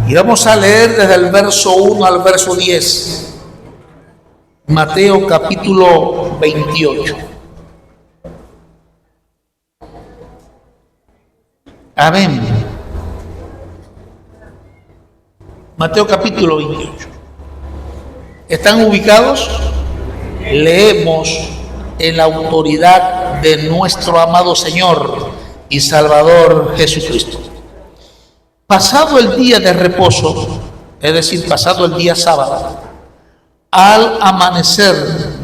Y vamos a leer desde el verso 1 al verso 10. Mateo capítulo 28. Amén. Mateo capítulo 28. ¿Están ubicados? Leemos en la autoridad de nuestro amado Señor y Salvador Jesucristo. Pasado el día de reposo, es decir, pasado el día sábado, al amanecer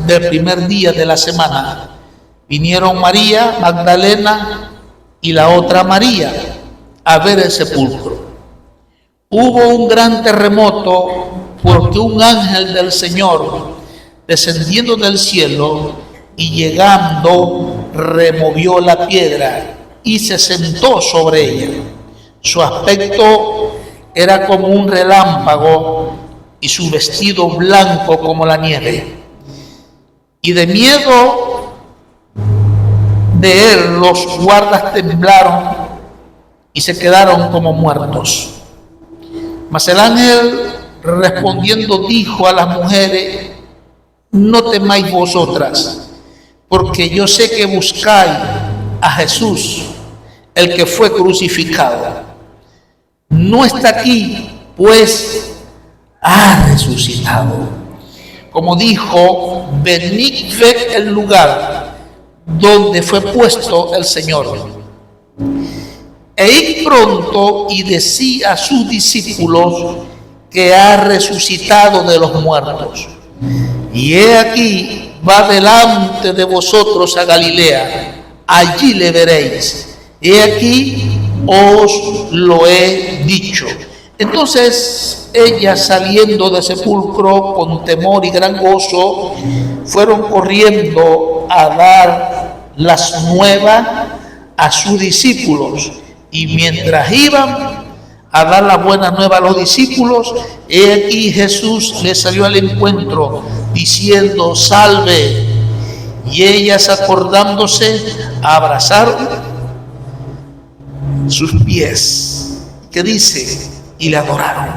del primer día de la semana, vinieron María Magdalena y la otra María a ver el sepulcro. Hubo un gran terremoto porque un ángel del Señor, descendiendo del cielo y llegando, removió la piedra y se sentó sobre ella. Su aspecto era como un relámpago y su vestido blanco como la nieve. Y de miedo de él los guardas temblaron y se quedaron como muertos. Mas el ángel respondiendo dijo a las mujeres: no temáis vosotras, porque yo sé que buscáis a Jesús, el que fue crucificado. No está aquí, pues ha resucitado. Como dijo, venid ved el lugar donde fue puesto el Señor. E id pronto y decid a sus discípulos que ha resucitado de los muertos. Y he aquí, va delante de vosotros a Galilea, allí le veréis. He aquí, os lo he dicho. Entonces ellas, saliendo del sepulcro con temor y gran gozo, fueron corriendo a dar las nuevas a sus discípulos. Y mientras iban a dar la buena nueva a los discípulos, he aquí Jesús les salió al encuentro diciendo: salve. Y ellas, acordándose, abrazaron sus pies, que dice, y le adoraron.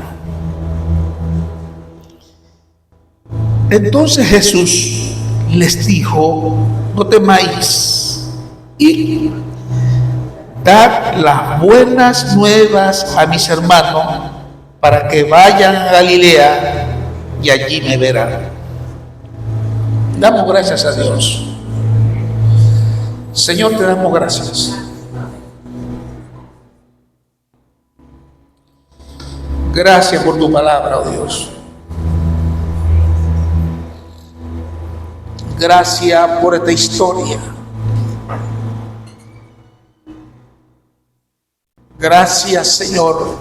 Entonces Jesús les dijo: no temáis, y dad las buenas nuevas a mis hermanos, para que vayan a Galilea y allí me verán. Damos gracias a Dios. Señor, te damos gracias. Gracias por tu palabra, oh Dios. Gracias por esta historia. Gracias, Señor,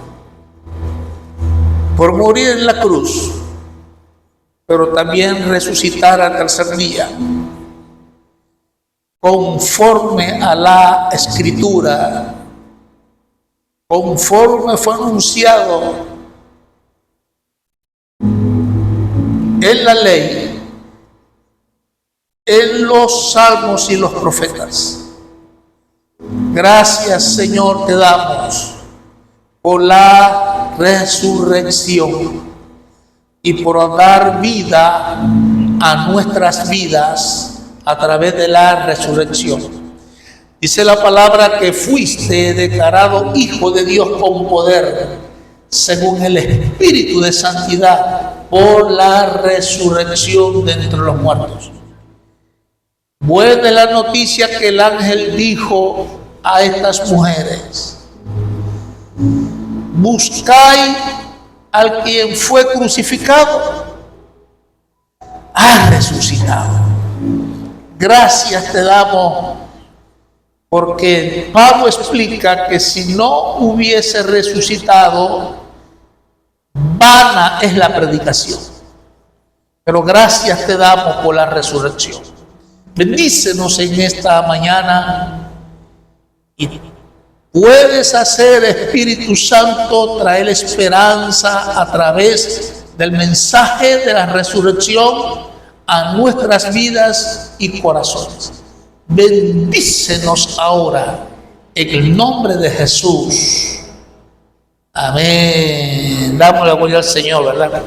por morir en la cruz, pero también resucitar al tercer día, conforme a la Escritura, conforme fue anunciado en la ley, en los salmos y los profetas. Gracias, Señor, te damos por la resurrección y por dar vida a nuestras vidas a través de la resurrección. Dice la palabra que fuiste declarado Hijo de Dios con poder, según el Espíritu de santidad, por la resurrección de entre los muertos. Buena es la noticia que el ángel dijo a estas mujeres: buscáis al quien fue crucificado, ha resucitado. Gracias te damos, porque Pablo explica que si no hubiese resucitado, vana es la predicación. Pero gracias te damos por la resurrección. Bendícenos en esta mañana y puedes hacer, Espíritu Santo, traer esperanza a través del mensaje de la resurrección a nuestras vidas y corazones. Bendícenos ahora en el nombre de Jesús. Amén. Amén. Damos la gloria al Señor, ¿verdad?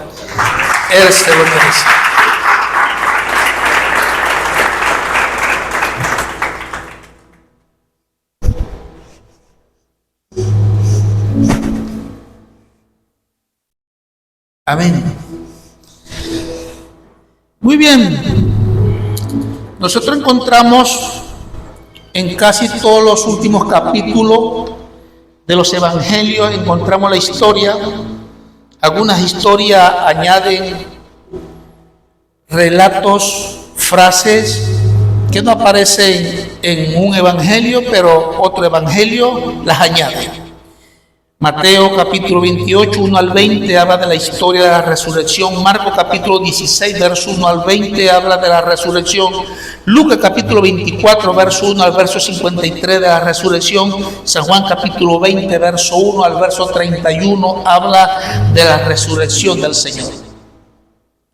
Él se lo merece. Amén. Muy bien. Nosotros encontramos en casi todos los últimos capítulos de los evangelios, encontramos la historia. Algunas historias añaden relatos, frases que no aparecen en un evangelio, pero otro evangelio las añade. Mateo capítulo 28, 1 al 20 habla de la historia de la resurrección. Marcos capítulo 16, verso 1 al 20 habla de la resurrección. Lucas capítulo 24, verso 1 al verso 53 de la resurrección. San Juan capítulo 20, verso 1 al verso 31 habla de la resurrección del Señor.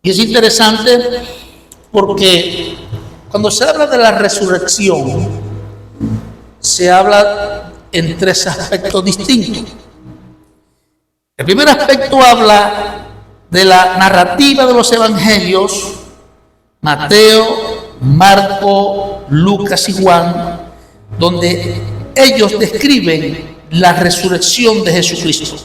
Y es interesante porque cuando se habla de la resurrección, se habla en tres aspectos distintos. El primer aspecto habla de la narrativa de los evangelios, Mateo, Marco, Lucas y Juan, donde ellos describen la resurrección de Jesucristo.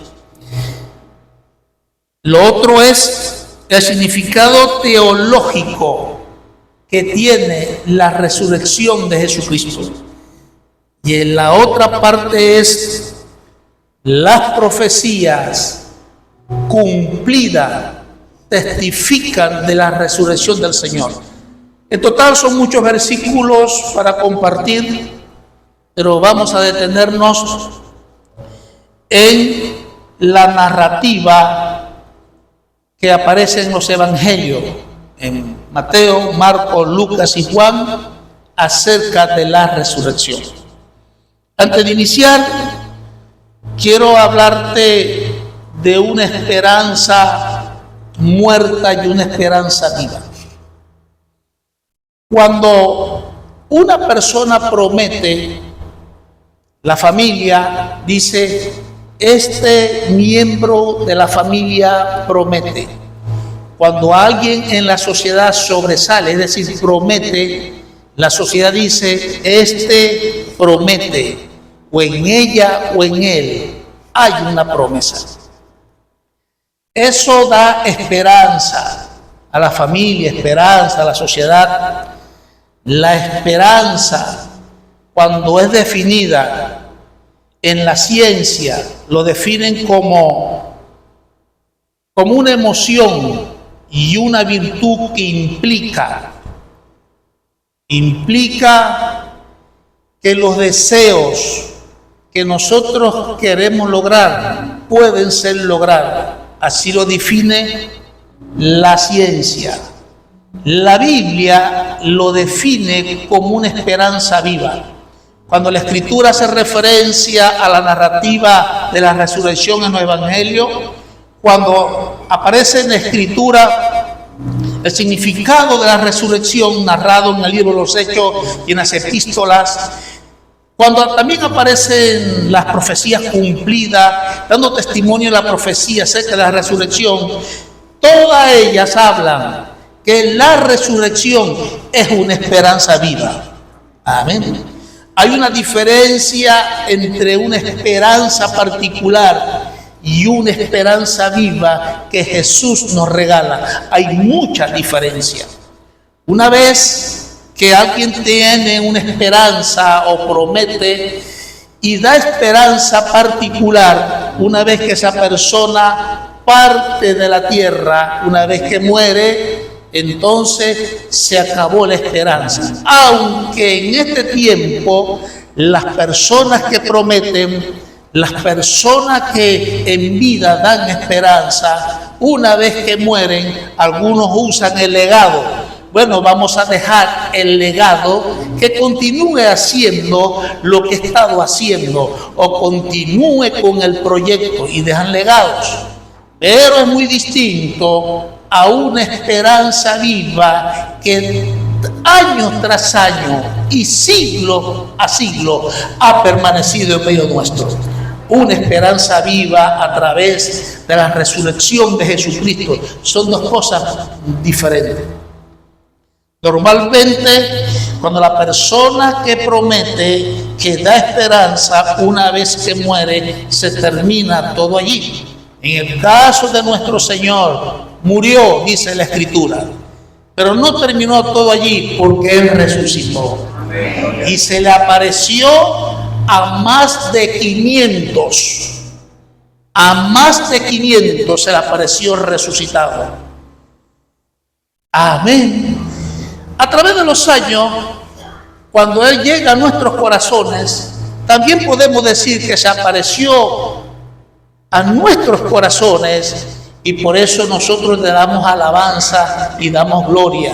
Lo otro es el significado teológico que tiene la resurrección de Jesucristo. Y en la otra parte es las profecías cumplidas testifican de la resurrección del Señor. En total son muchos versículos para compartir, pero vamos a detenernos en la narrativa que aparece en los evangelios, en Mateo, Marcos, Lucas y Juan, acerca de la resurrección. Antes de iniciar, quiero hablarte de una esperanza muerta y una esperanza viva. Cuando una persona promete, la familia dice, este miembro de la familia promete. Cuando alguien en la sociedad sobresale, es decir, promete, la sociedad dice, este promete. O en ella o en él hay una promesa. Eso da esperanza a la familia, esperanza a la sociedad. La esperanza, cuando es definida en la ciencia, lo definen como una emoción y una virtud que implica que los deseos que nosotros queremos lograr pueden ser logrados. Así lo define la ciencia. La Biblia lo define como una esperanza viva. Cuando la Escritura hace referencia a la narrativa de la resurrección en los evangelios, cuando aparece en la Escritura el significado de la resurrección narrado en el libro de los Hechos y en las epístolas, cuando también aparecen las profecías cumplidas, dando testimonio de la profecía acerca de la resurrección, todas ellas hablan que la resurrección es una esperanza viva. Amén. Hay una diferencia entre una esperanza particular y una esperanza viva que Jesús nos regala. Hay mucha diferencia. Una vez que alguien tiene una esperanza o promete y da esperanza particular, una vez que esa persona parte de la tierra, una vez que muere, entonces se acabó la esperanza. Aunque en este tiempo las personas que prometen, las personas que en vida dan esperanza, una vez que mueren, algunos usan el legado. Bueno, vamos a dejar el legado que continúe haciendo lo que he estado haciendo o continúe con el proyecto y dejan legados. Pero es muy distinto a una esperanza viva que año tras año y siglo a siglo ha permanecido en medio nuestro. una esperanza viva a través de la resurrección de Jesucristo. Son dos cosas diferentes. Normalmente, cuando la persona que promete, que da esperanza, una vez que muere, se termina todo allí. En el caso de nuestro Señor, murió, dice la Escritura, pero no terminó todo allí, porque Él resucitó. Y se le apareció a más de 500. A más de 500 se le apareció resucitado. Amén. A través de los años, cuando Él llega a nuestros corazones, también podemos decir que se apareció a nuestros corazones, y por eso nosotros le damos alabanza y damos gloria.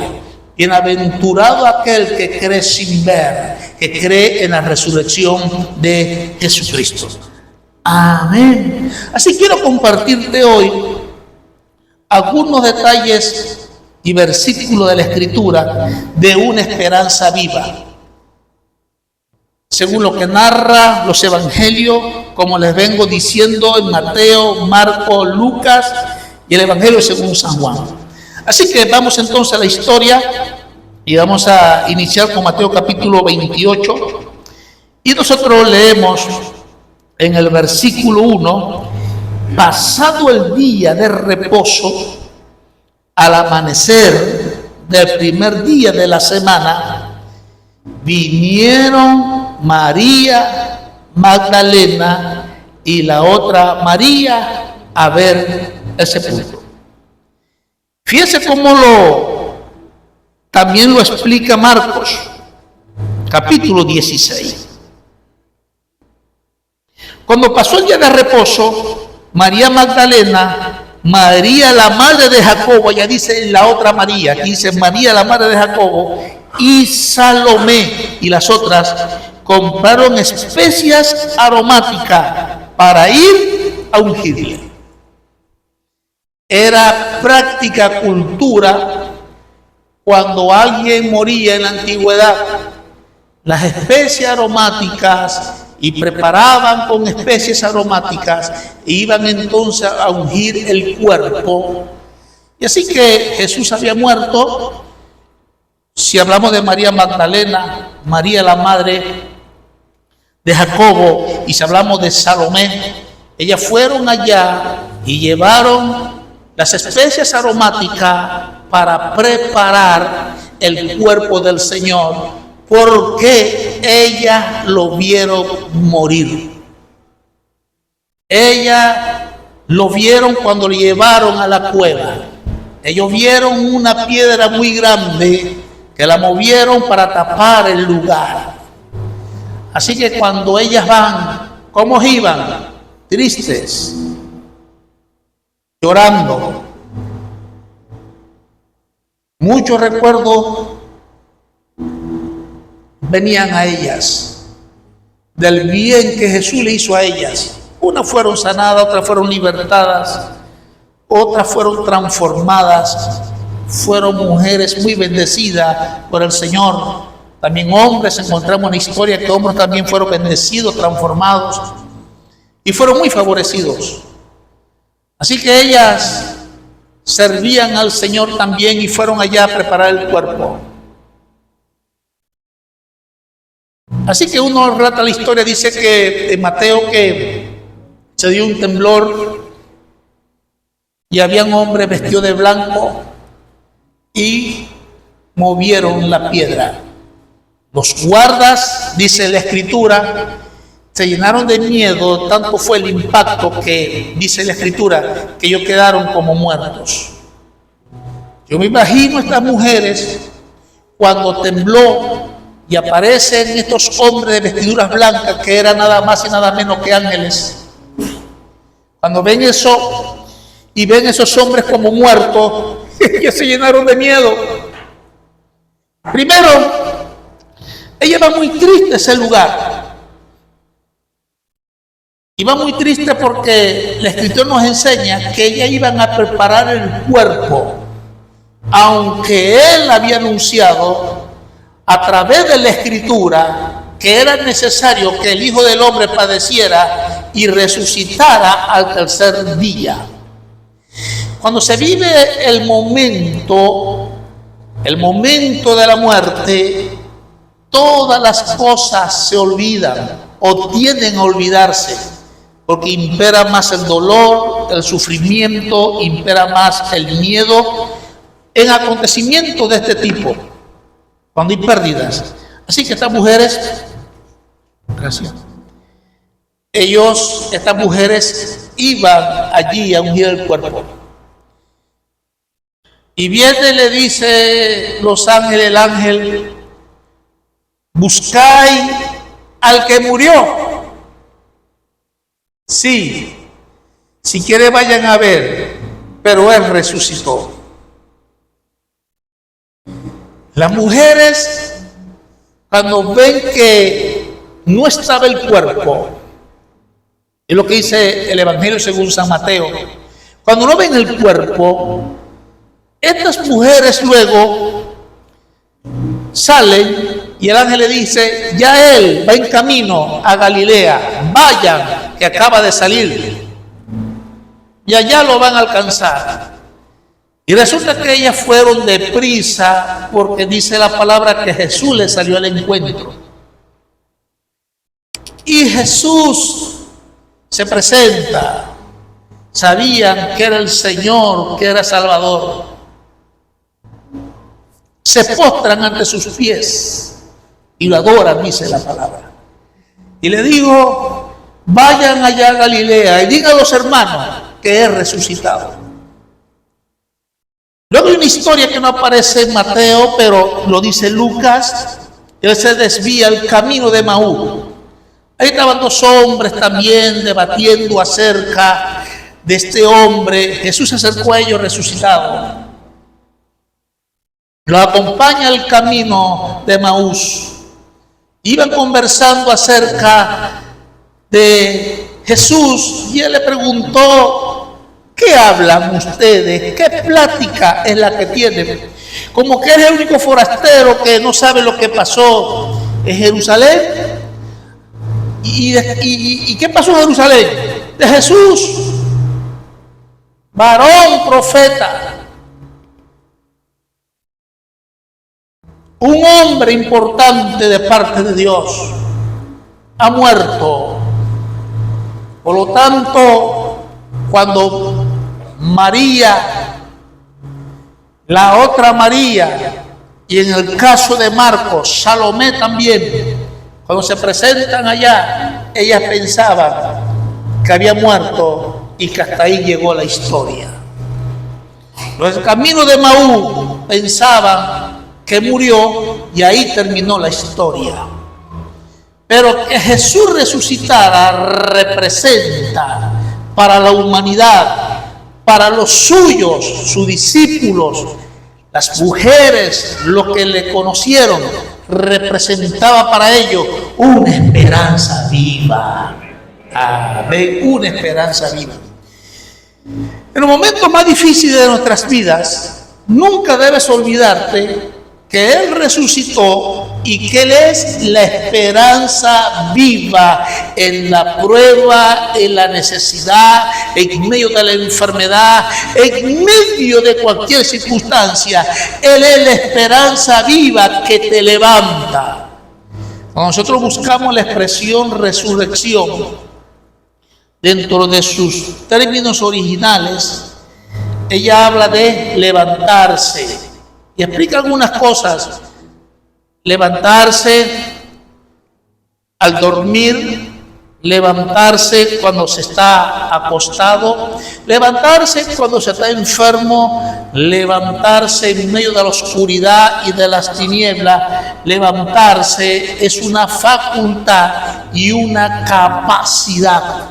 Bienaventurado aquel que cree sin ver, que cree en la resurrección de Jesucristo. Amén. Así quiero compartirte hoy algunos detalles y versículos de la Escritura de una esperanza viva. Según lo que narra los evangelios, como les vengo diciendo, en Mateo, Marcos, Lucas y el evangelio según San Juan. Así que vamos entonces a la historia y vamos a iniciar con Mateo capítulo 28. Y nosotros leemos en el versículo 1: pasado el día de reposo, al amanecer del primer día de la semana, vinieron María Magdalena y la otra María a ver el sepulcro. Fíjense cómo también lo explica Marcos, capítulo 16. Cuando pasó el día de reposo, María Magdalena, María la madre de Jacobo, ya dice la otra María, aquí dice María la madre de Jacobo, y Salomé y las otras compraron especias aromáticas para ir a ungirle. Era práctica cultura cuando alguien moría en la antigüedad, las especias aromáticas, y preparaban con especies aromáticas e iban entonces a ungir el cuerpo. Y así que Jesús había muerto. Si hablamos de María Magdalena, María la madre de Jacobo, y si hablamos de Salomé, ellas fueron allá y llevaron las especias aromáticas para preparar el cuerpo del Señor, porque ellas lo vieron morir. Ellas lo vieron cuando lo llevaron a la cueva. Ellos vieron una piedra muy grande que la movieron para tapar el lugar. Así que cuando ellas van, ¿cómo iban? Tristes, llorando. Muchos recuerdos venían a ellas del bien que Jesús le hizo a ellas. Unas fueron sanadas, otras fueron libertadas, otras fueron transformadas, fueron mujeres muy bendecidas por el Señor. También hombres, encontramos una historia que hombres también fueron bendecidos, transformados y fueron muy favorecidos. Así que ellas servían al Señor también y fueron allá a preparar el cuerpo. Así que uno relata la historia, dice que en Mateo que se dio un temblor y habían hombres vestidos de blanco y movieron la piedra. Los guardas, dice la Escritura, se llenaron de miedo, tanto fue el impacto que, dice la Escritura, que ellos quedaron como muertos. Yo me imagino a estas mujeres cuando tembló y aparecen estos hombres de vestiduras blancas que eran nada más y nada menos que ángeles. Cuando ven eso y ven esos hombres como muertos, ellos se llenaron de miedo. Primero, ella va muy triste a ese lugar. Y va muy triste porque la Escritura nos enseña que ellas iban a preparar el cuerpo, aunque Él había anunciado a través de la Escritura que era necesario que el Hijo del Hombre padeciera y resucitara al tercer día. Cuando se vive el momento de la muerte, todas las cosas se olvidan o tienden a olvidarse, porque impera más el dolor, el sufrimiento, impera más el miedo en acontecimientos de este tipo, cuando hay pérdidas. Así que estas mujeres, gracias, estas mujeres iban allí a ungir el cuerpo. Y viene y le dice el ángel, buscáis al que murió. Sí, si quiere vayan a ver, pero él resucitó. Las mujeres, cuando ven que no estaba el cuerpo, es lo que dice el Evangelio según San Mateo, cuando no ven el cuerpo, estas mujeres luego salen y el ángel le dice, ya él va en camino a Galilea, vayan, que acaba de salir, y allá lo van a alcanzar. Y resulta que ellas fueron deprisa, porque dice la palabra que Jesús les salió al encuentro. Y Jesús se presenta. Sabían que era el Señor, que era Salvador. Se postran ante sus pies y lo adoran, dice la palabra. Y le digo, vayan allá a Galilea y digan a los hermanos que he resucitado. Luego hay una historia que no aparece en Mateo, pero lo dice Lucas. Él se desvía el camino de Emaús. Ahí estaban dos hombres también debatiendo acerca de este hombre. Jesús se acercó a ellos resucitado. Lo acompaña el camino de Emaús. Iban conversando acerca de Jesús y él le preguntó, ¿qué hablan ustedes? ¿Qué plática es la que tienen? Como que eres el único forastero que no sabe lo que pasó en Jerusalén. ¿Y qué pasó en Jerusalén? De Jesús, varón profeta, un hombre importante de parte de Dios, ha muerto. Por lo tanto, cuando María, la otra María, y en el caso de Marcos, Salomé también, cuando se presentan allá, ellas pensaban que había muerto y que hasta ahí llegó la historia. Los caminos de Emaús pensaban que murió y ahí terminó la historia. Pero que Jesús resucitara representa para la humanidad, para los suyos, sus discípulos, las mujeres, los que le conocieron, representaba para ellos una esperanza viva. Amén, una esperanza viva. En los momentos más difíciles de nuestras vidas, nunca debes olvidarte que Él resucitó y que Él es la esperanza viva en la prueba, en la necesidad, en medio de la enfermedad, en medio de cualquier circunstancia. Él es la esperanza viva que te levanta. Cuando nosotros buscamos la expresión resurrección dentro de sus términos originales, ella habla de levantarse. Y explica algunas cosas. Levantarse al dormir, levantarse cuando se está acostado, levantarse cuando se está enfermo, levantarse en medio de la oscuridad y de las tinieblas. Levantarse es una facultad y una capacidad.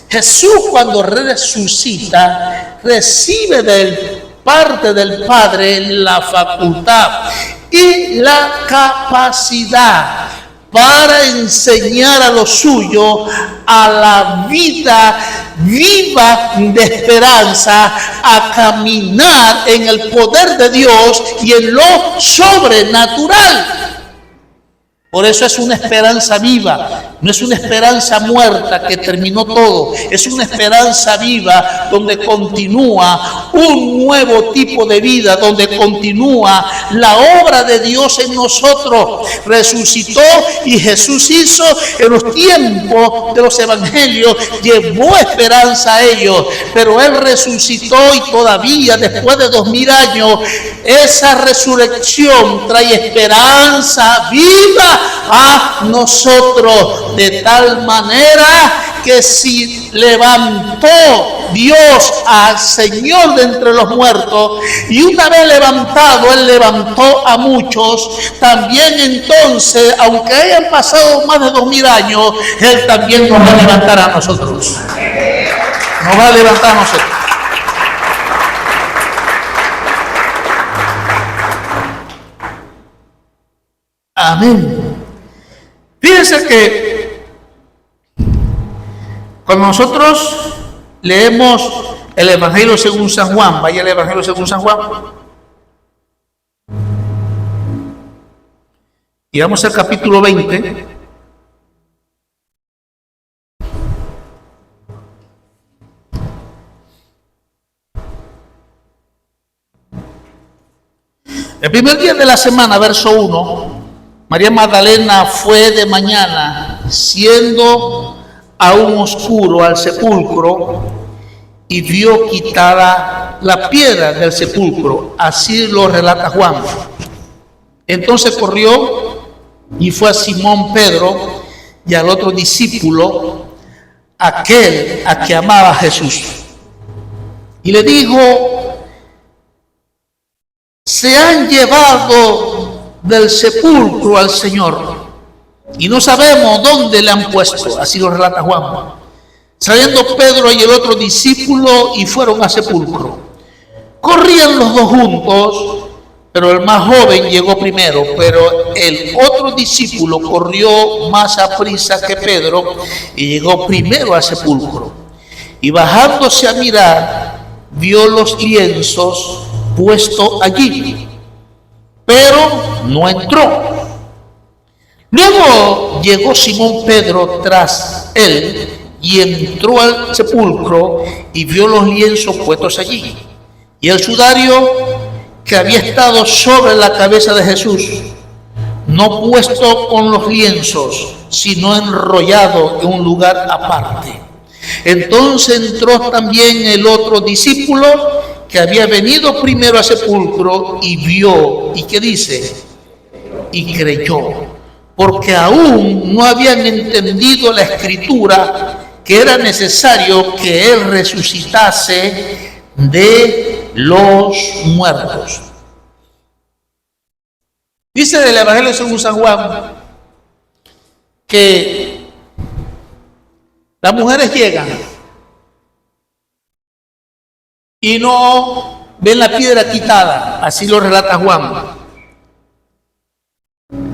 Jesús, cuando resucita, recibe parte del Padre la facultad y la capacidad para enseñar a los suyos a la vida viva de esperanza, a caminar en el poder de Dios y en lo sobrenatural. Por eso es una esperanza viva, no es una esperanza muerta que terminó todo, es una esperanza viva donde continúa un nuevo tipo de vida, donde continúa la obra de Dios en nosotros. Resucitó y Jesús hizo en los tiempos de los evangelios, llevó esperanza a ellos, pero Él resucitó y todavía después de 2000 años, esa resurrección trae esperanza viva a nosotros, de tal manera que si levantó Dios al Señor de entre los muertos, y una vez levantado, Él levantó a muchos, también entonces, aunque hayan pasado más de 2000 años, Él también nos va a levantar a nosotros. Nos va a levantar a nosotros. Amén. Fíjense que cuando nosotros leemos el Evangelio según San Juan, vaya el Evangelio según San Juan, y vamos al capítulo 20. El primer día de la semana, verso 1, María Magdalena fue de mañana, siendo aún oscuro, al sepulcro y vio quitada la piedra del sepulcro. Así lo relata Juan. Entonces corrió y fue a Simón Pedro y al otro discípulo, aquel a que amaba a Jesús, y le dijo: se han llevado del sepulcro al Señor y no sabemos dónde le han puesto. Así lo relata Juan. Saliendo Pedro y el otro discípulo y fueron al sepulcro. Corrían los dos juntos, pero el más joven llegó primero, pero el otro discípulo corrió más aprisa que Pedro y llegó primero al sepulcro. Y bajándose a mirar, vio los lienzos puestos allí, pero no entró. Luego llegó Simón Pedro tras él y entró al sepulcro y vio los lienzos puestos allí y el sudario que había estado sobre la cabeza de Jesús, no puesto con los lienzos, sino enrollado en un lugar aparte. Entonces entró también el otro discípulo que había venido primero al sepulcro y vio, ¿y qué dice? Y creyó, porque aún no habían entendido la escritura que era necesario que Él resucitase de los muertos. Dice del Evangelio según San Juan que las mujeres llegan y no ven la piedra quitada, así lo relata Juan.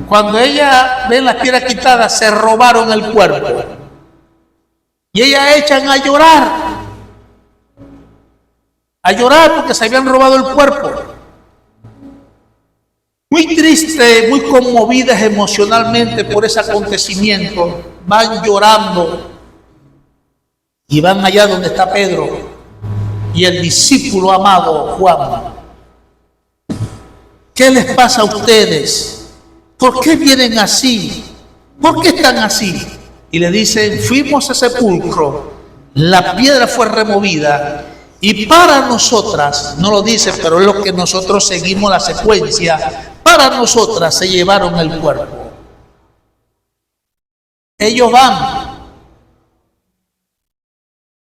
Cuando ellas ven la piedra quitada, se robaron el cuerpo y ellas echan a llorar porque se habían robado el cuerpo. Muy triste, muy conmovidas emocionalmente por ese acontecimiento, van llorando y van allá donde está Pedro y el discípulo amado Juan. ¿Qué les pasa a ustedes? ¿Por qué vienen así? ¿Por qué están así? Y le dicen: fuimos al sepulcro, la piedra fue removida y para nosotras, no lo dice, pero es lo que nosotros seguimos la secuencia, para nosotras se llevaron el cuerpo. Ellos van.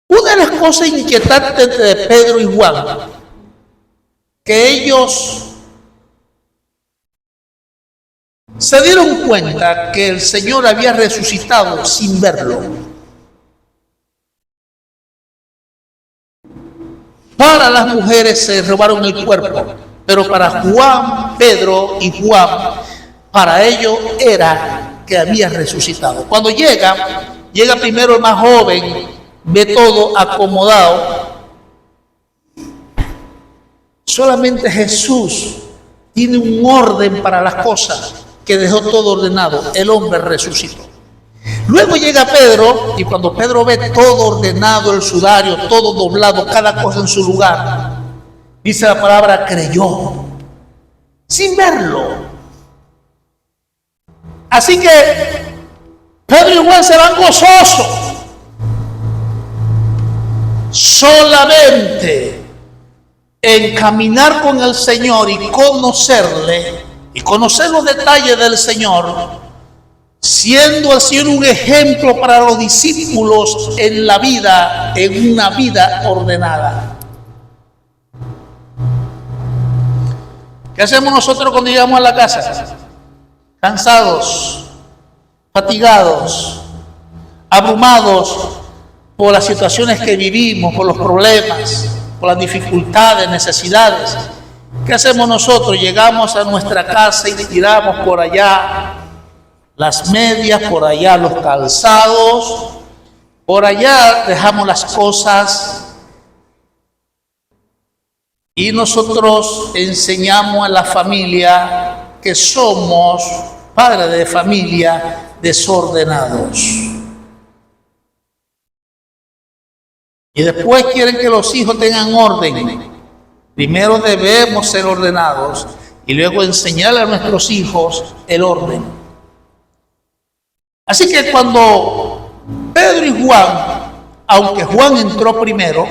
Una de las cosas inquietantes de Pedro y Juan, que ellos se dieron cuenta que el Señor había resucitado sin verlo. Para las mujeres se robaron el cuerpo, pero para Juan, Pedro y Juan, para ellos era que había resucitado. Cuando llega primero el más joven, ve todo acomodado. Solamente Jesús tiene un orden para las cosas. que dejó todo ordenado, el hombre resucitó. Luego llega Pedro, y cuando Pedro ve todo ordenado, el sudario, todo doblado, cada cosa en su lugar, dice la palabra, creyó, sin verlo. Así que Pedro y Juan se van gozosos. Solamente en caminar con el Señor y conocerle, y conocer los detalles del Señor, siendo el Señor un ejemplo para los discípulos en la vida, en una vida ordenada. ¿Qué hacemos nosotros cuando llegamos a la casa? Cansados, fatigados, abrumados por las situaciones que vivimos, por los problemas, por las dificultades, necesidades. ¿Qué hacemos nosotros? Llegamos a nuestra casa y tiramos por allá las medias, por allá los calzados, por allá dejamos las cosas y nosotros enseñamos a la familia que somos padres de familia desordenados. Y después quieren que los hijos tengan orden. Primero debemos ser ordenados y luego enseñarle a nuestros hijos el orden. Así que cuando Pedro y Juan, aunque Juan entró primero,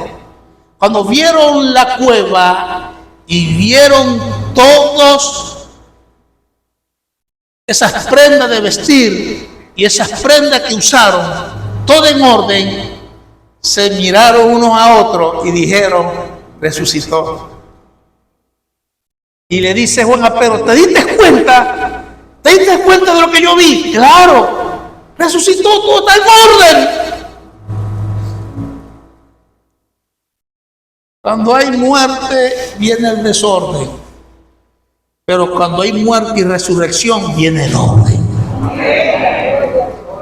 cuando vieron la cueva y vieron todos esas prendas de vestir y esas prendas que usaron, todo en orden, se miraron unos a otros y dijeron, resucitó. Y le dice Juan a Pedro, ¿te diste cuenta? ¿Te diste cuenta de lo que yo vi? Claro, resucitó, todo está en orden. Cuando hay muerte, viene el desorden. Pero cuando hay muerte y resurrección, viene el orden.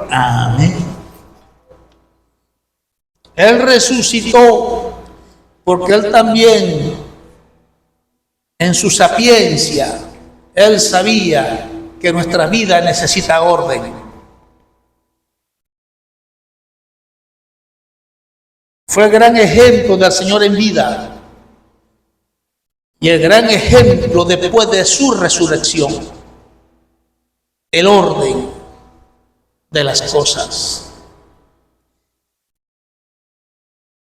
Amén. Él resucitó porque Él también, en su sapiencia, Él sabía que nuestra vida necesita orden. Fue el gran ejemplo del Señor en vida y el gran ejemplo después de su resurrección. El orden de las cosas.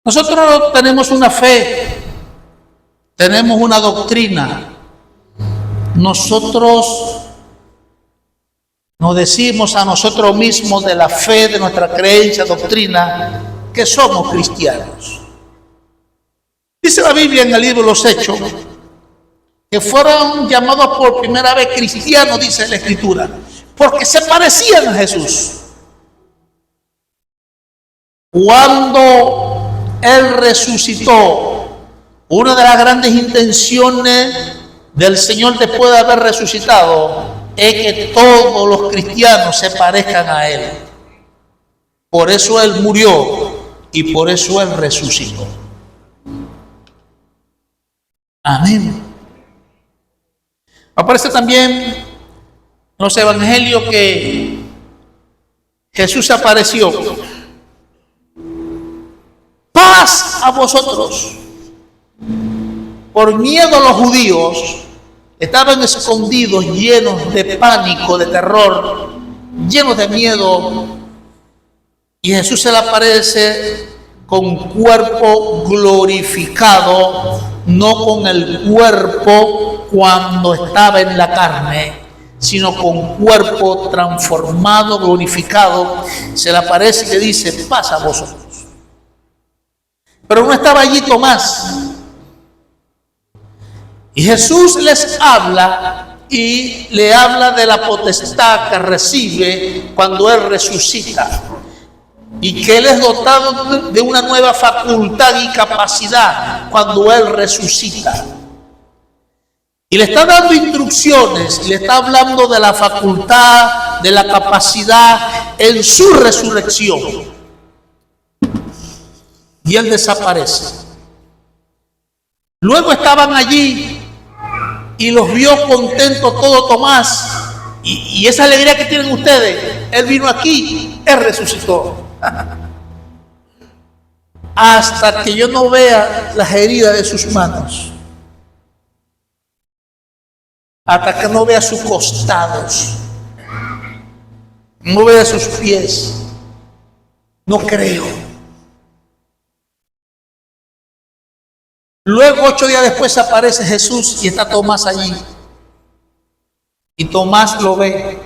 Nosotros tenemos una fe, tenemos una doctrina. Nosotros nos decimos a nosotros mismos de la fe, de nuestra creencia, doctrina, que somos cristianos. Dice la Biblia en el libro de los Hechos que fueron llamados por primera vez cristianos, dice la Escritura, porque se parecían a Jesús. Cuando Él resucitó, una de las grandes intenciones del Señor después de haber resucitado es que todos los cristianos se parezcan a Él. Por eso Él murió y por eso Él resucitó. Amén. Aparece también en los evangelios que Jesús apareció. Paz a vosotros. Por miedo a los judíos, estaban escondidos, llenos de pánico, de terror, llenos de miedo. Y Jesús se le aparece con cuerpo glorificado, no con el cuerpo cuando estaba en la carne, sino con cuerpo transformado, glorificado. Se le aparece y le dice, paz a vosotros. Pero no estaba allí Tomás. Y Jesús les habla y le habla de la potestad que recibe cuando Él resucita. Y que Él es dotado de una nueva facultad y capacidad cuando Él resucita. Y le está dando instrucciones, le está hablando de la facultad, de la capacidad en su resurrección. Y Él desaparece. Luego estaban allí y los vio contentos todo Tomás Y esa alegría que tienen ustedes, Él vino aquí, Él resucitó. Hasta que yo no vea las heridas de sus manos, hasta que no vea sus costados, no vea sus pies, no creo. Luego 8 días después aparece Jesús y está Tomás allí. Y Tomás lo ve.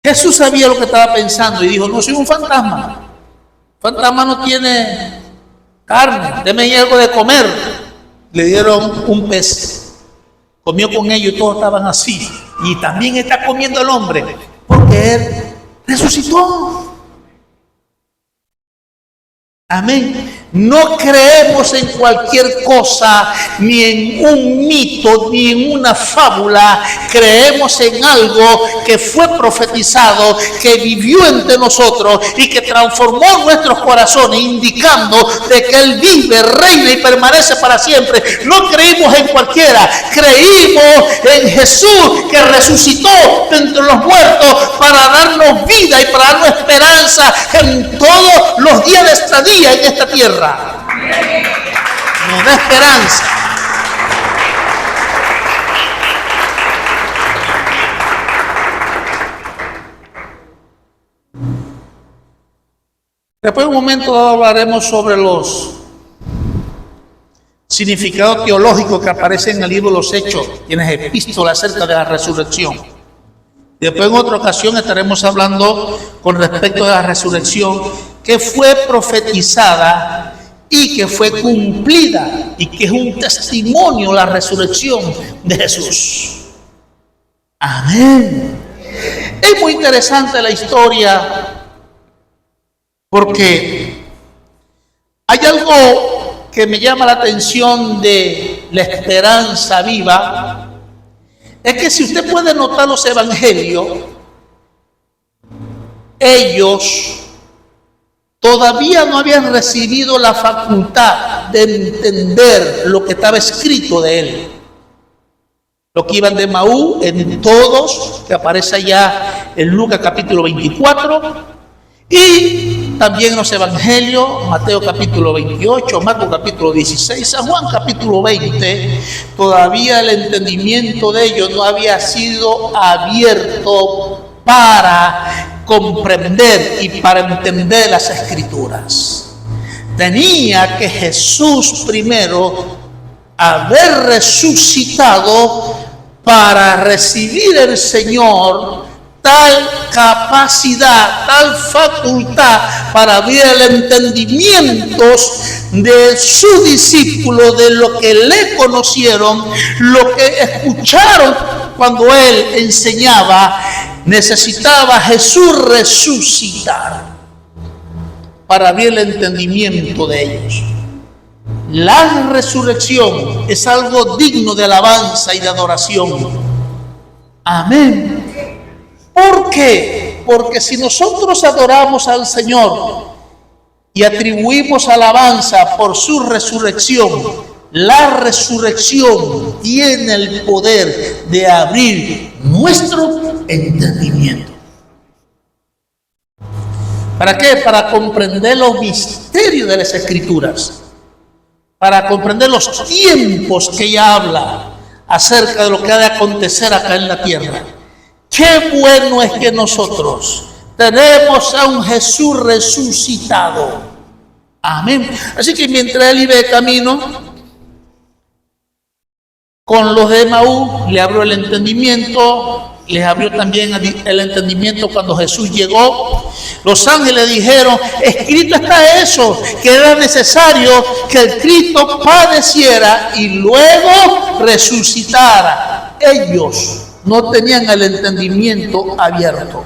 Jesús sabía lo que estaba pensando y dijo: no soy un fantasma. Fantasma no tiene carne, deme algo de comer. Le dieron un pez, comió con ellos y todos estaban así. Y también está comiendo el hombre, porque Él resucitó. Amén. No creemos en cualquier cosa, ni en un mito, ni en una fábula. Creemos en algo que fue profetizado, que vivió entre nosotros y que transformó nuestros corazones, indicando de que Él vive, reina y permanece para siempre. No creímos en cualquiera, creímos en Jesús, que resucitó de entre los muertos para darnos vida y para darnos esperanza en todos los días de estadía en esta tierra. Nos da esperanza. Después, en un momento dado, hablaremos sobre los significados teológicos que aparecen en el libro de los Hechos, tienes epístolas acerca de la resurrección. Después, en otra ocasión, estaremos hablando con respecto a la resurrección que fue profetizada y que fue cumplida, y que es un testimonio la resurrección de Jesús. Amén. Es muy interesante la historia, porque hay algo que me llama la atención de la esperanza viva. Es que si usted puede notar los evangelios, ellos todavía no habían recibido la facultad de entender lo que estaba escrito de Él. Lo que iban de Emaús, en todos, que aparece allá en Lucas capítulo 24, y también en los evangelios, Mateo capítulo 28, Marcos capítulo 16, San Juan capítulo 20, todavía el entendimiento de ellos no había sido abierto para comprender y para entender las Escrituras. Tenía que Jesús primero haber resucitado para recibir el Señor tal capacidad, tal facultad para abrir el entendimiento de sus discípulos, de lo que le conocieron, lo que escucharon cuando Él enseñaba. Necesitaba Jesús resucitar para abrir el entendimiento de ellos. La resurrección es algo digno de alabanza y de adoración. Amén. ¿Por qué? Porque si nosotros adoramos al Señor y atribuimos alabanza por su resurrección, la resurrección tiene el poder de abrir nuestro entendimiento. ¿Para qué? Para comprender los misterios de las Escrituras, para comprender los tiempos que ella habla acerca de lo que ha de acontecer acá en la tierra. Qué bueno es que nosotros tenemos a un Jesús resucitado. Amén. Así que mientras Él iba de camino con los de Emaús, le abrió el entendimiento, les abrió también el entendimiento cuando Jesús llegó. Los ángeles dijeron: escrito está eso, que era necesario que el Cristo padeciera y luego resucitara. Ellos no tenían el entendimiento abierto.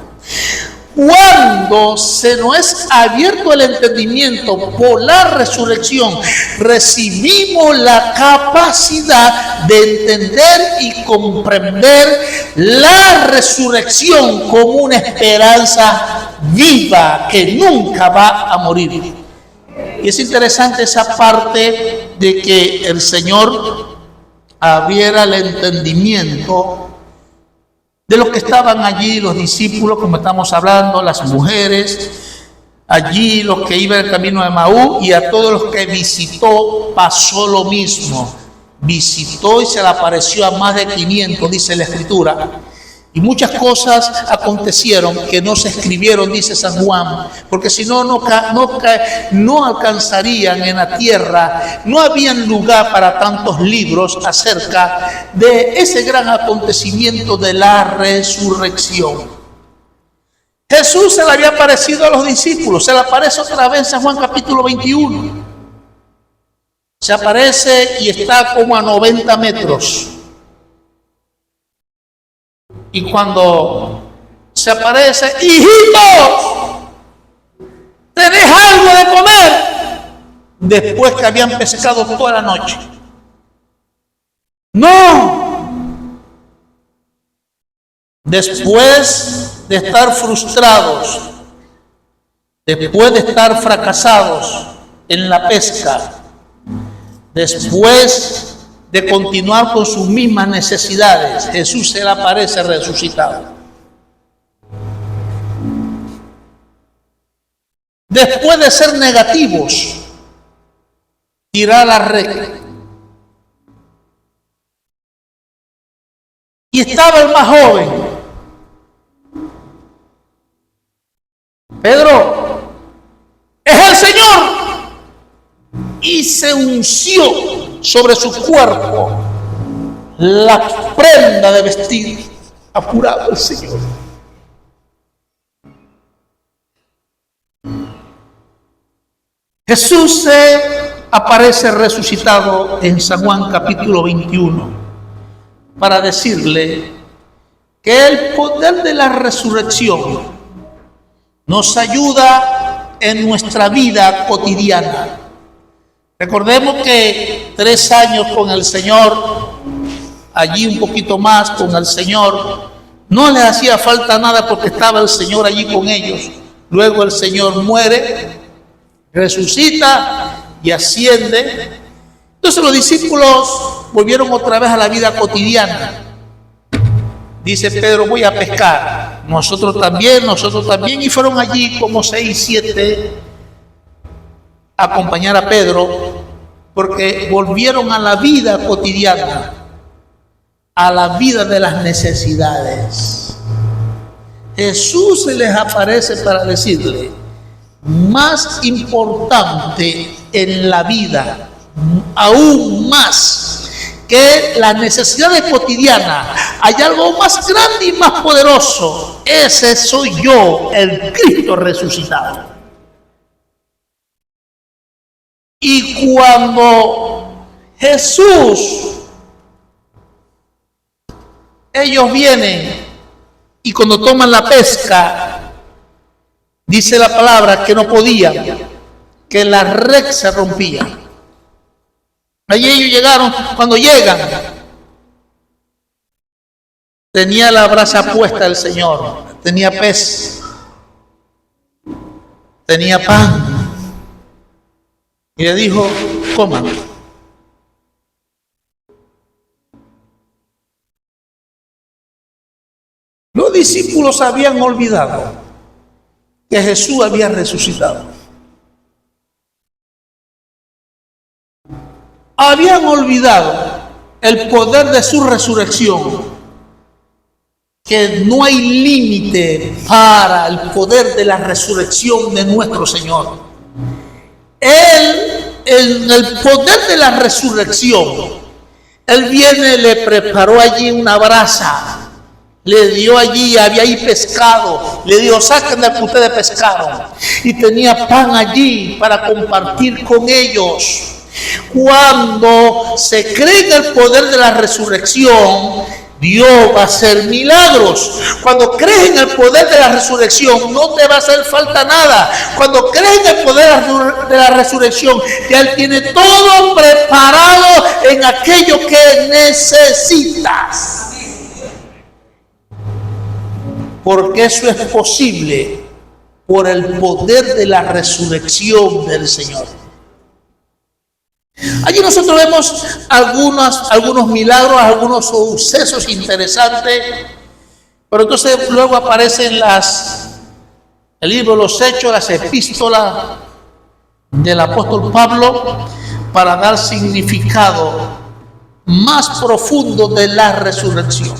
Cuando se nos es abierto el entendimiento por la resurrección, recibimos la capacidad de entender y comprender la resurrección como una esperanza viva que nunca va a morir. Y es interesante esa parte de que el Señor abriera el entendimiento de los que estaban allí, los discípulos, como estamos hablando, las mujeres, allí los que iban el camino de Emaús, y a todos los que visitó pasó lo mismo. Visitó y se le apareció a más de 500, dice la Escritura. Y muchas cosas acontecieron que no se escribieron, dice San Juan, porque si no, no alcanzarían en la tierra, no habían lugar para tantos libros acerca de ese gran acontecimiento de la resurrección. Jesús se le había aparecido a los discípulos, se le aparece otra vez en San Juan capítulo 21. Se aparece y está como a 90 metros. Y cuando se aparece, hijitos, ¿tenés algo de comer? Después que habían pescado toda la noche. No. Después de estar frustrados, después de estar fracasados en la pesca, después de continuar con sus mismas necesidades, Jesús se le aparece resucitado. Después de ser negativos, tirar la red. Y estaba el más joven, Pedro, es el Señor. Y se unció sobre su cuerpo la prenda de vestir. Apurado el Señor. Jesús se aparece resucitado en San Juan capítulo 21 para decirle que el poder de la resurrección nos ayuda en nuestra vida cotidiana. Recordemos que 3 años con el Señor, allí un poquito más con el Señor, no les hacía falta nada porque estaba el Señor allí con ellos. Luego el Señor muere, resucita y asciende. Entonces los discípulos volvieron otra vez a la vida cotidiana. Dice Pedro, voy a pescar. Nosotros también. Y fueron allí como 6, 7 a acompañar a Pedro, porque volvieron a la vida cotidiana, a la vida de las necesidades. Jesús se les aparece para decirle, más importante en la vida, aún más que las necesidades cotidianas, hay algo más grande y más poderoso. Ese soy yo, el Cristo resucitado. Y cuando ellos vienen y cuando toman la pesca, dice la palabra que no podían, que la red se rompía. Allí ellos llegaron, cuando llegan, tenía la brasa puesta el Señor, tenía pez, tenía pan. Y le dijo, coman. Los discípulos habían olvidado que Jesús había resucitado. Habían olvidado el poder de su resurrección, que no hay límite para el poder de la resurrección de nuestro Señor. Él, en el poder de la resurrección, Él viene, le preparó allí una brasa, le dio allí, había ahí pescado, le dijo, saquen de que ustedes pescaron, y tenía pan allí para compartir con ellos. Cuando se cree en el poder de la resurrección, Dios va a hacer milagros. Cuando crees en el poder de la resurrección, no te va a hacer falta nada. Cuando crees en el poder de la resurrección, ya Él tiene todo preparado en aquello que necesitas. Porque eso es posible por el poder de la resurrección del Señor. Allí nosotros vemos algunos milagros, algunos sucesos interesantes. Pero entonces luego aparecen el libro de los Hechos, las epístolas del apóstol Pablo, para dar significado más profundo de la resurrección.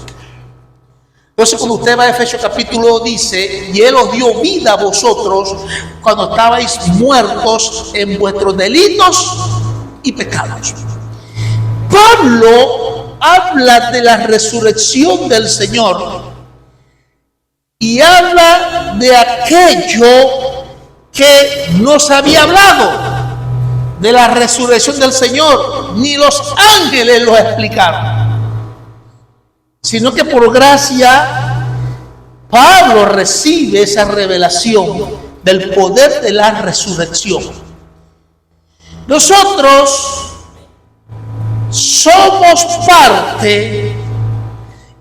Entonces, cuando usted va a Efesios capítulo 2, dice: y Él os dio vida a vosotros cuando estabais muertos en vuestros delitos y pecados. Pablo habla de la resurrección del Señor y habla de aquello que no se había hablado, de la resurrección del Señor. Ni los ángeles lo explicaron, sino que por gracia Pablo recibe esa revelación del poder de la resurrección. Nosotros somos parte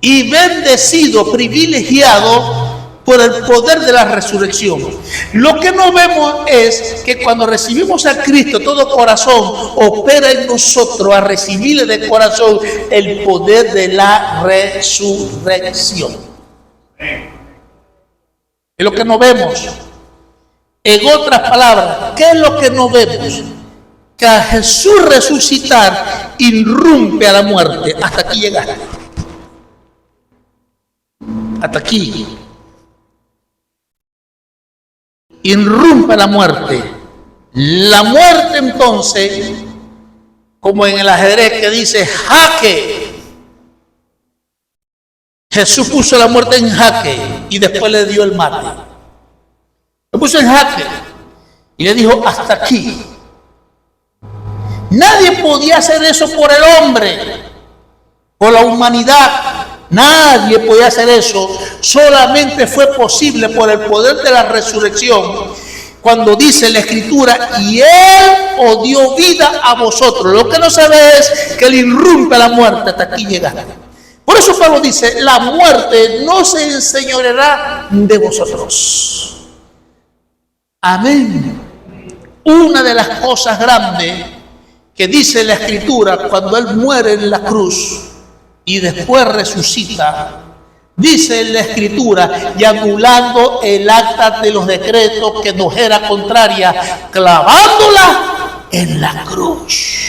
y bendecidos, privilegiados por el poder de la resurrección. Lo que no vemos es que cuando recibimos a Cristo, todo corazón opera en nosotros a recibirle de corazón el poder de la resurrección. Es lo que no vemos. En otras palabras, ¿qué es lo que no vemos? Que a Jesús resucitar irrumpe a la muerte. Hasta aquí llegaste. Hasta aquí. Irrumpe la muerte. La muerte, entonces, como en el ajedrez que dice jaque, Jesús puso la muerte en jaque y después le dio el mate. Lo puso en jaque y le dijo: hasta aquí. Nadie podía hacer eso por el hombre, por la humanidad. Nadie podía hacer eso. Solamente fue posible por el poder de la resurrección. Cuando dice la Escritura: y Él os dio vida a vosotros. Lo que no se ve es que Él irrumpe la muerte. Hasta aquí llegaste. Por eso Pablo dice: la muerte no se enseñoreará de vosotros. Amén. Una de las cosas grandes que dice la Escritura, cuando Él muere en la cruz y después resucita, dice en la Escritura: y anulando el acta de los decretos que nos era contraria, clavándola en la cruz.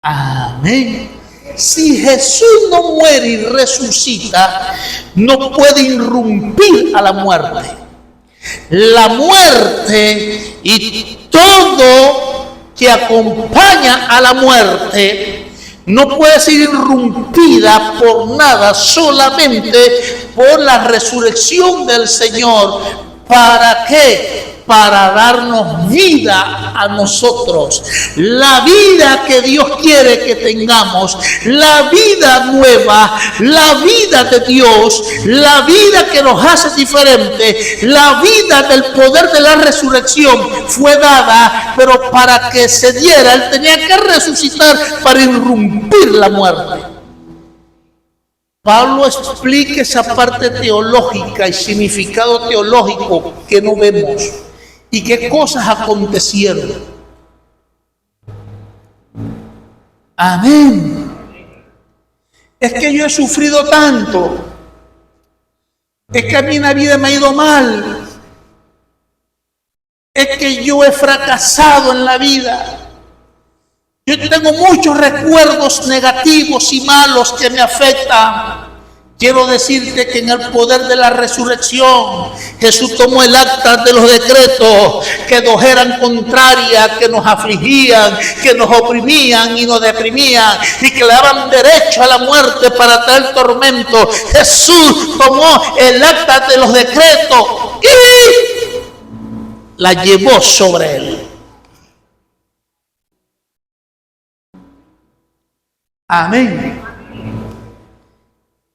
Amén. Si Jesús no muere y resucita, no puede irrumpir a la muerte. La muerte y todo que acompaña a la muerte no puede ser irrumpida por nada, solamente por la resurrección del Señor. ¿Para qué? Para darnos vida a nosotros, la vida que Dios quiere que tengamos, la vida nueva, la vida de Dios, la vida que nos hace diferentes, la vida del poder de la resurrección fue dada, pero para que se diera, Él tenía que resucitar para irrumpir la muerte. Pablo explica esa parte teológica y significado teológico que no vemos. ¿Y qué cosas acontecieron? Amén. Es que yo he sufrido tanto. Es que a mí en la vida me ha ido mal. Es que yo he fracasado en la vida. Yo tengo muchos recuerdos negativos y malos que me afectan. Quiero decirte que en el poder de la resurrección, Jesús tomó el acta de los decretos que nos eran contrarias, que nos afligían, que nos oprimían y nos deprimían y que le daban derecho a la muerte para traer tormento. Jesús tomó el acta de los decretos y la llevó sobre Él. Amén.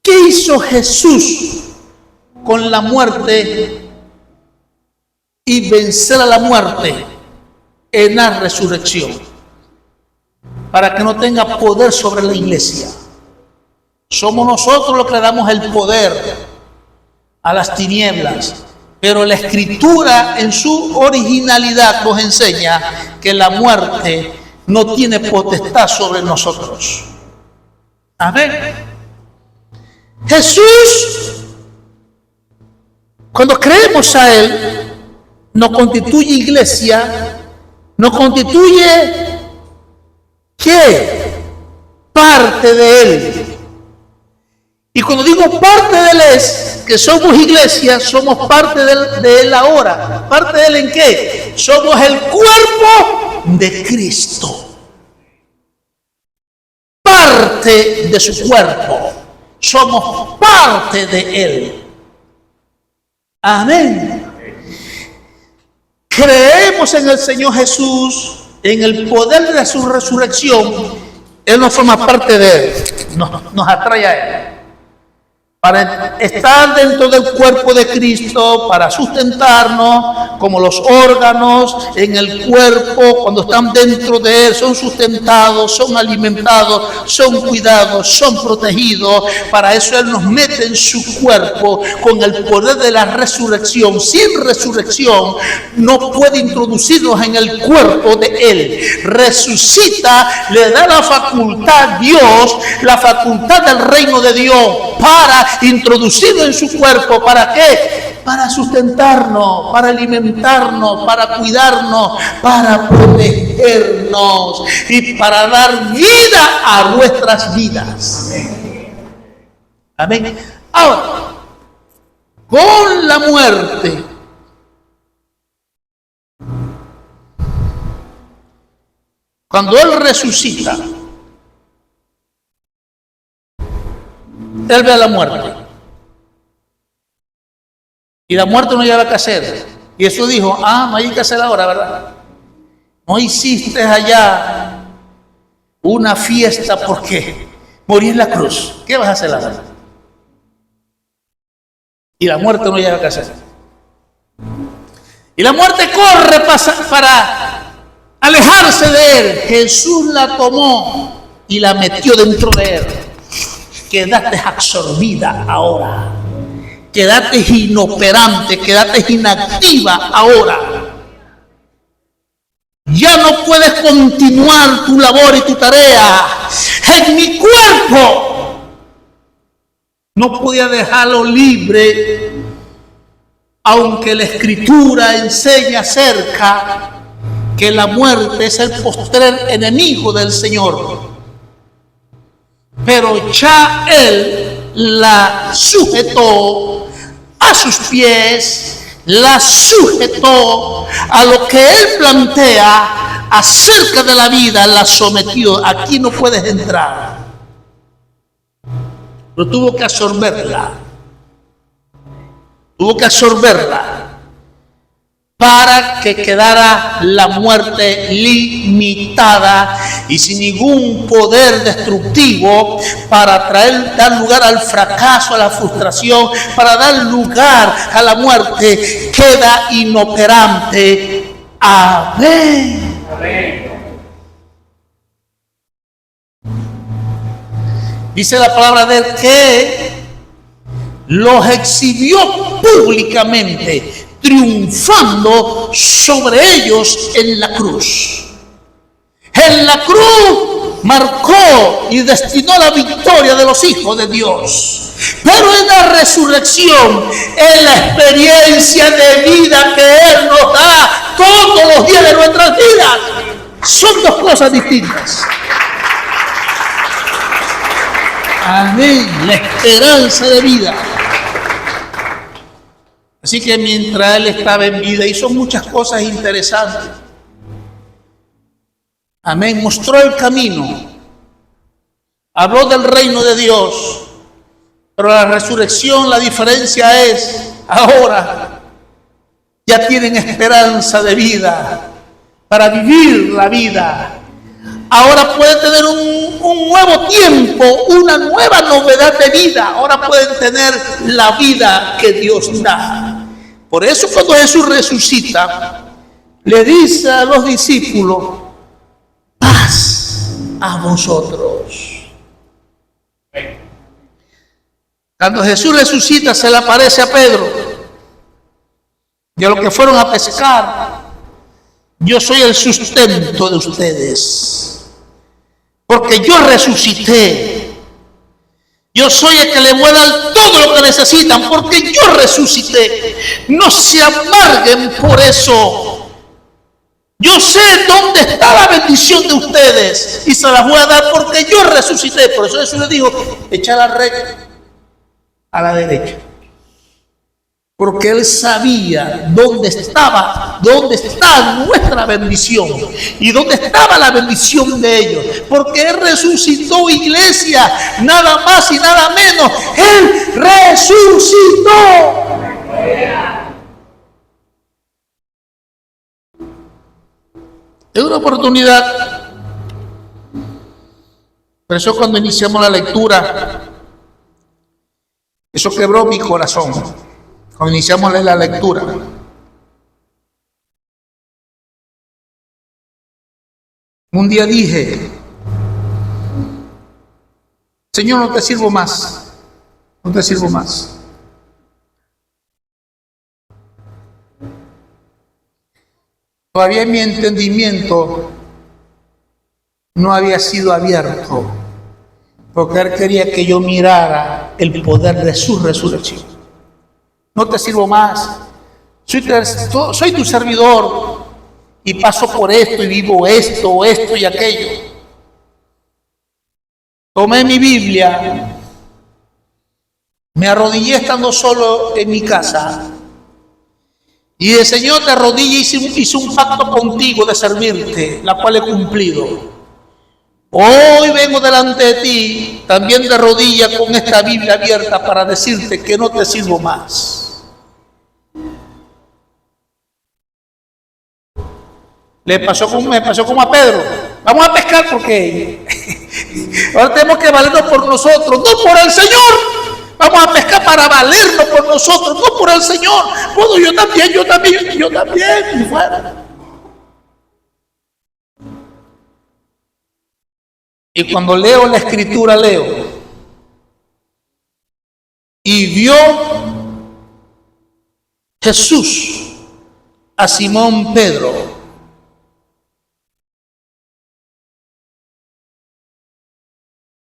¿Qué hizo Jesús con la muerte y vencer a la muerte en la resurrección? Para que no tenga poder sobre la iglesia. Somos nosotros los que le damos el poder a las tinieblas. Pero la Escritura en su originalidad nos enseña que la muerte no tiene potestad sobre nosotros. Amén. Jesús, cuando creemos a Él, nos constituye iglesia, nos constituye ¿qué? Parte de Él. Y cuando digo parte de Él es que somos iglesia, somos parte de Él ahora. ¿Parte de Él en qué? Somos el cuerpo de Cristo. Parte de su cuerpo. Somos parte de Él. Amén. Creemos en el Señor Jesús, en el poder de su resurrección. Él nos forma parte de Él, nos atrae a Él. Para estar dentro del cuerpo de Cristo, para sustentarnos, como los órganos en el cuerpo, cuando están dentro de Él, son sustentados, son alimentados, son cuidados, son protegidos. Para eso Él nos mete en su cuerpo con el poder de la resurrección. Sin resurrección no puede introducirnos en el cuerpo de Él. Resucita, le da la facultad Dios, la facultad del reino de Dios para introducido en su cuerpo. ¿Para qué? Para sustentarnos, para alimentarnos, para cuidarnos, para protegernos y para dar vida a nuestras vidas. Amén. Ahora, con la muerte, cuando Él resucita, Él ve a la muerte. Y la muerte no lleva que hacer. Y eso dijo, no hay que hacer ahora, ¿verdad? No hiciste allá una fiesta porque morí en la cruz. ¿Qué vas a hacer ahora? Y la muerte no lleva que hacer. Y la muerte corre para alejarse de Él. Jesús la tomó y la metió dentro de Él. Quedaste absorbida ahora. Quedaste inoperante, quedaste inactiva ahora. Ya no puedes continuar tu labor y tu tarea. En mi cuerpo no podía dejarlo libre, aunque la Escritura enseña acerca que la muerte es el postrer enemigo del Señor. Pero ya Él la sujetó a sus pies, la sujetó a lo que Él plantea acerca de la vida, la sometió. Aquí no puedes entrar. Pero tuvo que absorberla. Tuvo que absorberla para que quedara la muerte limitada y sin ningún poder destructivo para dar lugar al fracaso, a la frustración, para dar lugar a la muerte. Queda inoperante. Amén. Amén. Dice la palabra de Él que los exhibió públicamente, triunfando sobre ellos en la cruz. En la cruz marcó y destinó la victoria de los hijos de Dios. Pero en la resurrección, en la experiencia de vida que Él nos da todos los días de nuestras vidas, son dos cosas distintas. Amén. La esperanza de vida. Así que mientras Él estaba en vida, hizo muchas cosas interesantes. Amén. Mostró el camino. Habló del reino de Dios. Pero la resurrección, la diferencia es, ahora ya tienen esperanza de vida para vivir la vida. Ahora pueden tener un nuevo tiempo, una nueva novedad de vida. Ahora pueden tener la vida que Dios da. Por eso cuando Jesús resucita, le dice a los discípulos, paz a vosotros. Cuando Jesús resucita, se le aparece a Pedro y a los que fueron a pescar. Yo soy el sustento de ustedes, porque yo resucité Yo soy el que le voy a dar todo lo que necesitan porque yo resucité. No se amarguen por eso. Yo sé dónde está la bendición de ustedes y se las voy a dar porque yo resucité. Por eso Jesús les dijo, echa la red a la derecha. Porque él sabía dónde está nuestra bendición y dónde estaba la bendición de ellos. Porque él resucitó, iglesia, nada más y nada menos. Él resucitó. Es una oportunidad. Por eso cuando iniciamos la lectura, eso quebró mi corazón. Cuando iniciamos la lectura, un día dije, Señor, no te sirvo más, no te sirvo más. Todavía mi entendimiento no había sido abierto, porque él quería que yo mirara el poder de su resurrección. No te sirvo más, soy tu servidor y paso por esto y vivo esto y aquello. Tomé mi Biblia, me arrodillé estando solo en mi casa y el Señor te arrodilla y hizo un pacto contigo de servirte, la cual he cumplido. Hoy vengo delante de ti, también de rodillas con esta Biblia abierta para decirte que no te sirvo más. Me pasó como a Pedro. Vamos a pescar porque ahora tenemos que valernos por nosotros, no por el Señor. Vamos a pescar para valernos por nosotros, no por el Señor. Bueno, yo también. Y fuera. Y cuando leo la escritura, y vio Jesús a Simón Pedro.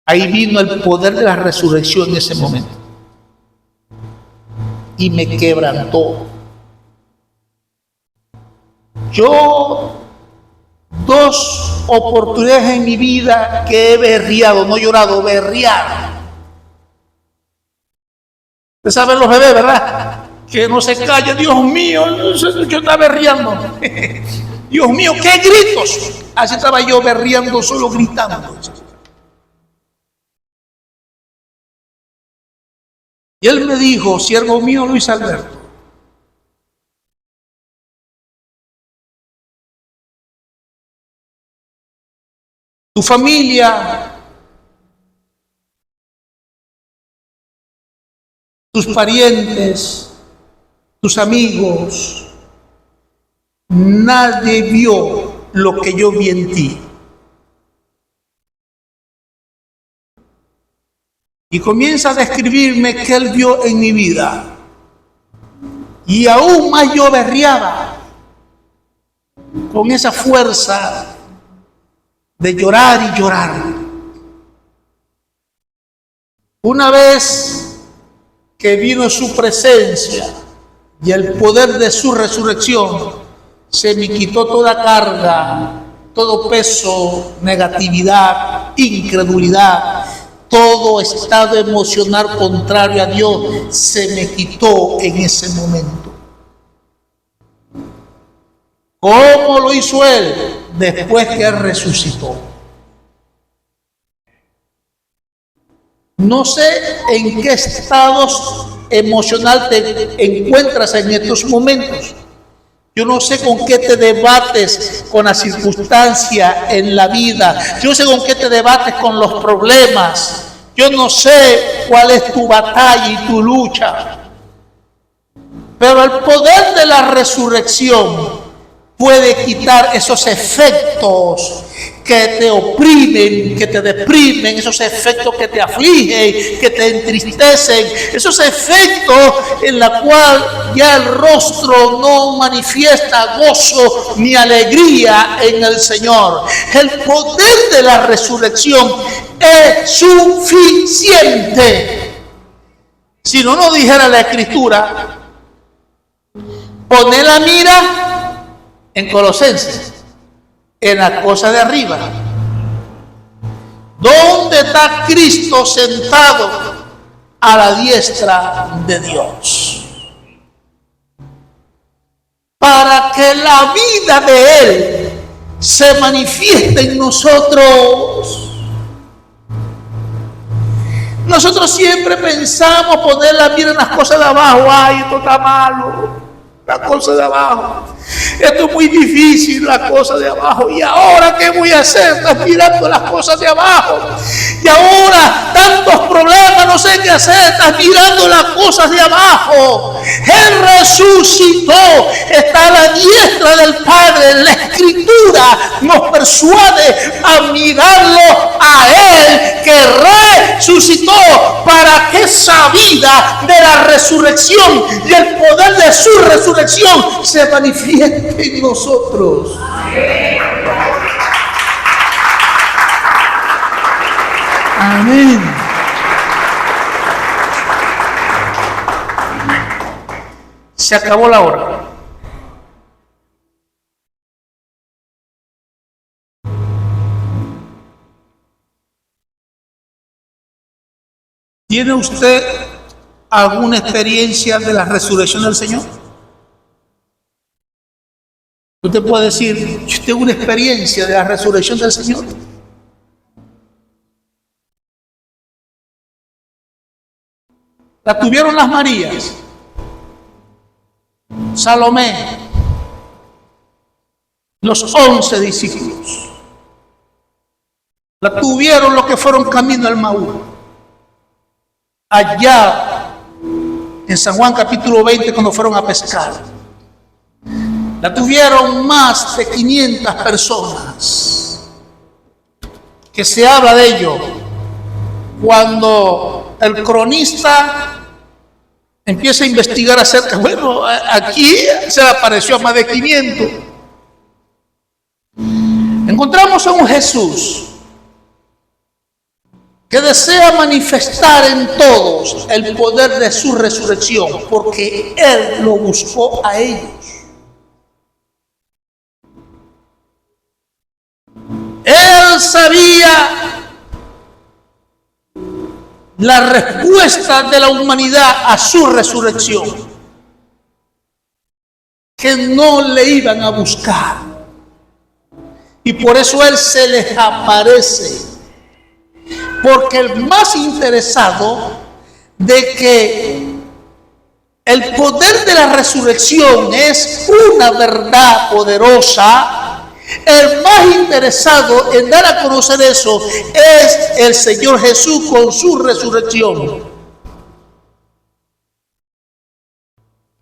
Ahí vino el poder de la resurrección en ese momento. Y me quebrantó. Yo, 2 oportunidades en mi vida que he berriado, no llorado, berriado. Ustedes saben los bebés, ¿verdad? Que no se callan, Dios mío, yo estaba berriando. Dios mío, qué gritos. Así estaba yo berriando, solo gritando. Y él me dijo, siervo mío Luis Alberto, tu familia, tus parientes, tus amigos, nadie vio lo que yo vi en ti. Y comienza a describirme qué él vio en mi vida. Y aún más yo berreaba con esa fuerza de llorar y llorar. Una vez que vino su presencia y el poder de su resurrección, se me quitó toda carga, todo peso, negatividad, incredulidad. Todo estado emocional contrario a Dios se me quitó en ese momento. ¿Cómo lo hizo Él? Después que Él resucitó. No sé en qué estados emocional te encuentras en estos momentos. Yo no sé con qué te debates con la circunstancia en la vida. Yo no sé con qué te debates con los problemas. Yo no sé cuál es tu batalla y tu lucha. Pero el poder de la resurrección puede quitar esos efectos que te oprimen, que te deprimen, esos efectos que te afligen, que te entristecen, esos efectos en los cuales ya el rostro no manifiesta gozo ni alegría en el Señor. El poder de la resurrección es suficiente. Si no nos dijera la Escritura, poner la mira en Colosenses, en la cosa de arriba. ¿Dónde está Cristo sentado a la diestra de Dios? Para que la vida de Él se manifieste en nosotros. Nosotros siempre pensamos poner la mira en las cosas de abajo. Ay, esto está malo, la cosa de abajo. Esto es muy difícil, la cosa de abajo. ¿Y ahora qué voy a hacer? Estás mirando las cosas de abajo. Y ahora tantos problemas, no sé qué hacer. Estás mirando las cosas de abajo. Él resucitó, está a la diestra del Padre. La Escritura nos persuade a mirarlo a Él, que resucitó, para que esa vida de la resurrección y el poder de su resurrección se manifieste en nosotros. Amén. Se acabó la hora. ¿Tiene usted alguna experiencia de la resurrección del Señor? Usted puede decir, yo tengo una experiencia de la resurrección del Señor. La tuvieron las Marías, Salomé, los 11 discípulos. La tuvieron los que fueron camino al Maús. Allá en San Juan capítulo 20, cuando fueron a pescar. La tuvieron más de 500 personas, que se habla de ello cuando el cronista empieza a investigar acerca, bueno, aquí se le apareció a más de 500. Encontramos a un Jesús que desea manifestar en todos el poder de su resurrección, porque Él lo buscó a ellos. Él sabía la respuesta de la humanidad a su resurrección, que no le iban a buscar, y por eso Él se les aparece, porque el más interesado de que el poder de la resurrección es una verdad poderosa, el más interesado en dar a conocer eso es el Señor Jesús con su resurrección.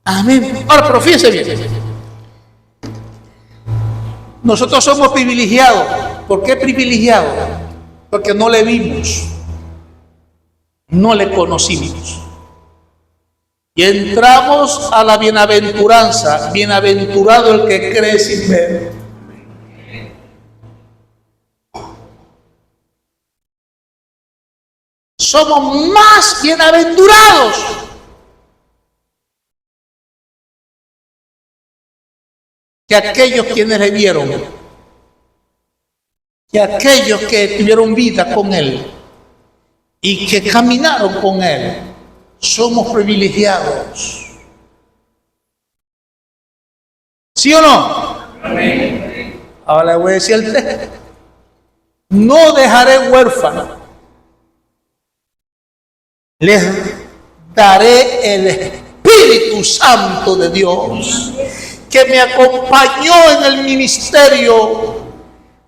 Amén. Ahora, pero fíjense bien. Nosotros somos privilegiados. ¿Por qué privilegiados? Porque no le vimos, no le conocimos. Y entramos a la bienaventuranza. Bienaventurado el que cree sin ver. Somos más bienaventurados que aquellos quienes le vieron, que aquellos que tuvieron vida con Él y que caminaron con Él. Somos privilegiados. ¿Sí o no? Amén. Ahora le voy a decir el texto. No dejaré huérfano. Les daré el Espíritu Santo de Dios, que me acompañó en el ministerio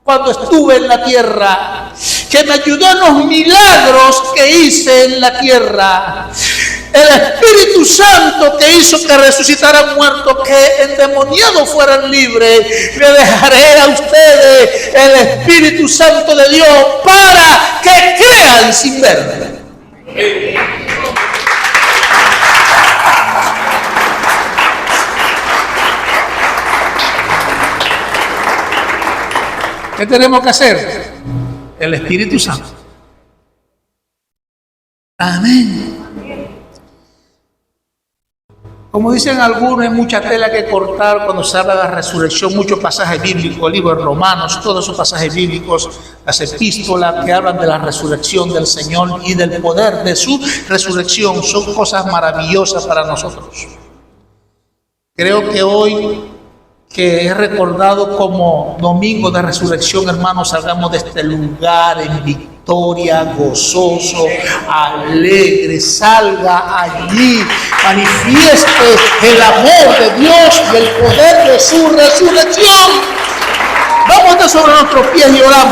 cuando estuve en la tierra, que me ayudó en los milagros que hice en la tierra. el Espíritu Santo que hizo que resucitaran muertos, que endemoniados fueran libres, le dejaré a ustedes el Espíritu Santo de Dios para que crean sin ver. ¿Qué tenemos que hacer? El Espíritu Santo. Amén. Como dicen algunos, hay mucha tela que cortar cuando se habla de la resurrección, muchos pasajes bíblicos, el libro de Romanos, todos esos pasajes bíblicos, las epístolas que hablan de la resurrección del Señor y del poder de su resurrección, son cosas maravillosas para nosotros. Creo que hoy, que es recordado como Domingo de Resurrección, hermanos, salgamos de este lugar en victoria, gozoso, alegre, salga allí, manifieste el amor de Dios y el poder de su resurrección. Vamos a estar sobre nuestros pies y oramos.